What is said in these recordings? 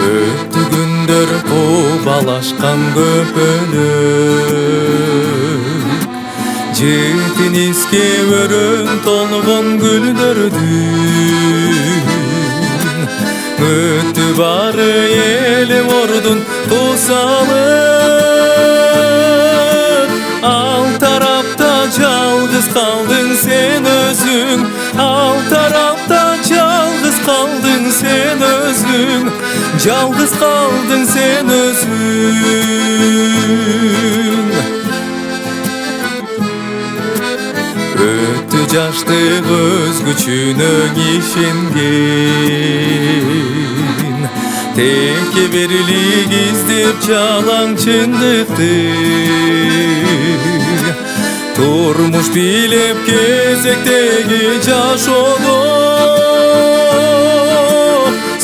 Öttü gündür kovalaşkan köpölük, Jetin iske örün tolgon güldürdün. Öttü bары elim ordun tosalıp, Al tarapta жалгыз kaldın sen özün, Al tarapta жалгыз kaldın sen özün, Жалгыз kaldın sen özün. Öttü жаштык өз күчүнө ишенген, Теке берилик издеп жалаң чындыкты. Турмуш билеп кезектеги жашоодо,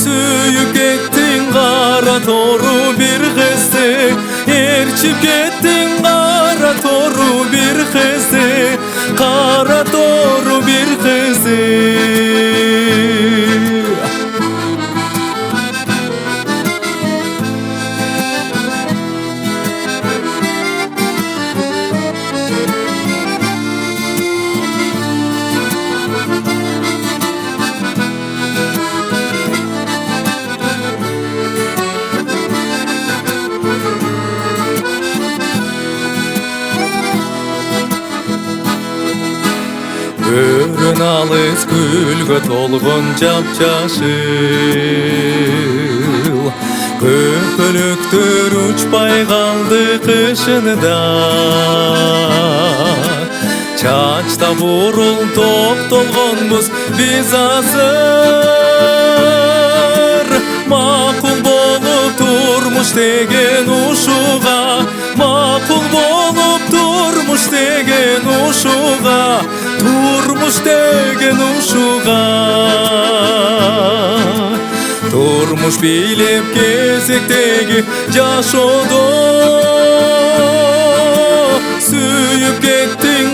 Сүйүп кеттиң кара тору бир кызды, Ээрчип кеттиң кара тору бир кызды, Кара тору бир кызды. Өрün алыс гүлгө толгон жапжашыл, Көпөлүктөр учпай калды кышында. Чачта бурул токтолгонбуз биз азыр, Макул болуп турмуш деген ушуга, Макул болуп турмуш деген ушуга, Turmuş degen uşuğa. Turmuş bilip kesektegi jaşodo, Sүйüp kettiň